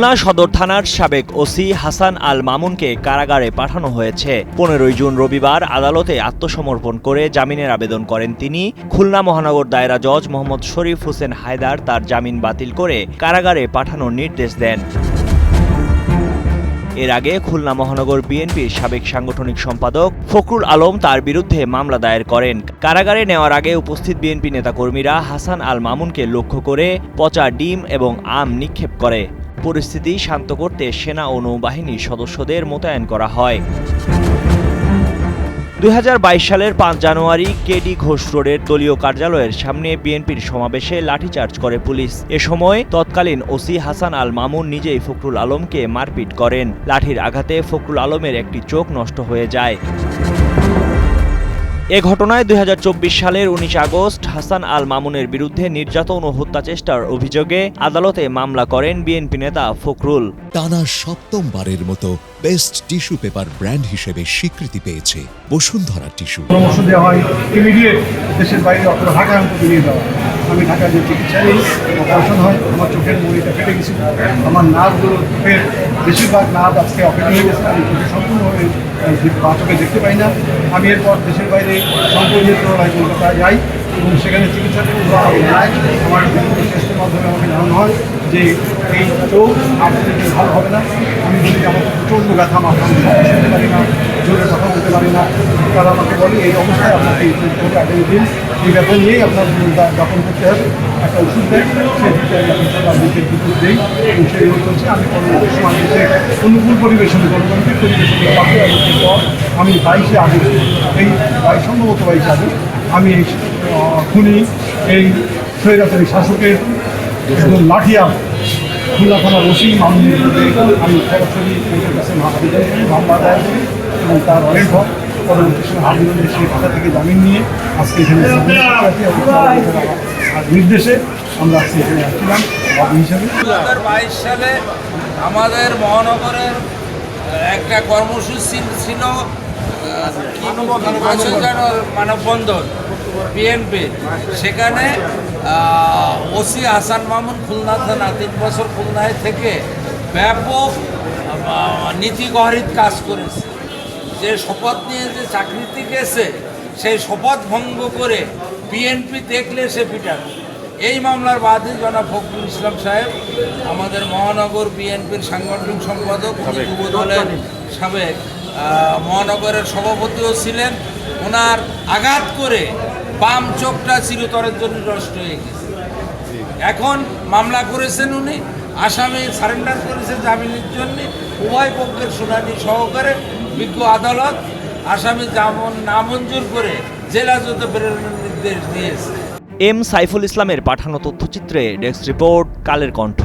খুলনা সদর থানার সাবেক ওসি হাসান আল মামুনকে কারাগারে পাঠানো হয়েছে। 15 জুন রবিবার আদালতে আত্মসমর্পণ করে জামিনের আবেদন করেন তিনি। খুলনা মহানগর দায়রা জজ মোহাম্মদ শরীফ হোসেন হায়দার তার জামিন বাতিল করে কারাগারে পাঠানোর নির্দেশ দেন। এর আগে খুলনা মহানগর বিএনপির সাবেক সাংগঠনিক সম্পাদক ফখরুল আলম তার বিরুদ্ধে মামলা দায়ের করেন। কারাগারে নেওয়ার আগে উপস্থিত বিএনপি নেতাকর্মীরা হাসান আল মামুনকে লক্ষ্য করে পচা ডিম এবং আম নিক্ষেপ করে। পরিস্থিতি শান্ত করতে সেনা ও নৌবাহিনীর সদস্যদের মোতায়েন করা হয়। 2022 সালের 5 জানুয়ারি কেডি ঘোষ রোডের দলীয় কার্যালয়ের সামনে বিএনপির সমাবেশে লাঠিচার্জ করে পুলিশ। এ সময় তৎকালীন ওসি হাসান আল মামুন নিজেই ফখরুল আলমকে মারপিট করেন। লাঠির আঘাতে ফখরুল আলমের একটি চোখ নষ্ট হয়ে যায়। এ ঘটনায় 2024 সালের 19 আগস্ট হাসান আল মামুনের বিরুদ্ধে নির্যাতন ও হত্যা চেষ্টার অভিযোগে আদালতে মামলা করেন বিএনপি নেতা ফখরুল। টানা সপ্তমবারের মতো বেস্ট টিস্যু পেপার ব্র্যান্ড হিসেবে স্বীকৃতি পেয়েছে বসুন্ধরা টিস্যু। পরামর্শ দেওয়া হয় ইমিডিয়েট দেশের বাইরে অথবা ঢাকায় অন্তত নিয়ে যাওয়া। আমি ঢাকায় যে চিকিৎসা নিই, অপারেশন হয়, আমার চোখের মুড়িটা ফেটে গেছিল, আমার নার্ভগুলোর বেশিরভাগ নার্ভ আজকে অকেটে হয়ে গেছে, আমি চোখে সম্পূর্ণভাবে চোখে দেখতে পাই না। আমি এরপর দেশের বাইরে সম্পূর্ণ কলকাতায় যাই এবং সেখানে চিকিৎসা নেয়। আমার টেস্টের মাধ্যমে আমাকে জানানো হয় যে এই চোখ আপনাদের ভালো হবে না। আমি বলি যে আমার প্রচণ্ড ব্যথা, মাথা আমি শুনতে পারি না, জোরে কথা বলতে পারি না। তারা আমাকে বলে এই অবস্থায় আপনাকে এই চোখে আগামী দিন এই ব্যথা নিয়েই আপনার যাপন করতে হবে। একটা ওষুধ দেয়, সেই দিকের বিদ্যুৎ দিই এবং সেই চলছে। আমি পরবর্তী সময় অনুকূল পরিবেশনে গণতান্ত্রিক পরিবেশনে পর আমি 22 আগস্ট এই সম্ভবত 22 আগস্ট আমি এই খুনি এই স্বৈরাচারী শাসকের লাঠিয়া খুলনা থানার ওসি মামুনের বিরুদ্ধে আমি সরাসরি কোর্টের কাছে আবেদন করি, মামলা দায়ের করি এবং তার অনেক হোক পরবর্তী সময় আবেদনের সেই খাতা থেকে জামিন নিয়ে আজকে এখানে নির্দেশে আমরা আজকে এখানে আসছিলাম বাদী হিসাবে। 2022 সালে আমাদের মহানগরের একটা কর্মসূচি ছিল মানববন্ধন বিএনপি। সেখানে ওসি হাসান মামুন খুলনা থানা 3 বছর খুলনায় থেকে ব্যাপক নীতিগহরিত কাজ করেছে। যে শপথ নিয়ে যে চাকরিতে গেছে সেই শপথ ভঙ্গ করে বিএনপি দেখলে সে পিটার। এই মামলার বাদী জনাব ফখরুল ইসলাম সাহেব আমাদের মহানগর বিএনপির সাংগঠনিক সম্পাদক, যুব দলের সাবেক মহানগরের সভাপতিও ছিলেন। ওনার আঘাত করে বাম চোখটা চিরতরের জন্য নষ্ট হয়ে গেছে। এখন মামলা করেছেন উনি, আসামি সারেন্ডার করেছে জামিনের জন্য। উভয় পক্ষের শুনানি সহকারে বিজ্ঞ আদালত আসামি জামিন নামঞ্জুর করে জেলা জজে প্রেরণের নির্দেশ দিয়েছে। এম সাইফুল ইসলামের পাঠানো তথ্যচিত্রে ডেস্ক রিপোর্ট, কালের কণ্ঠ।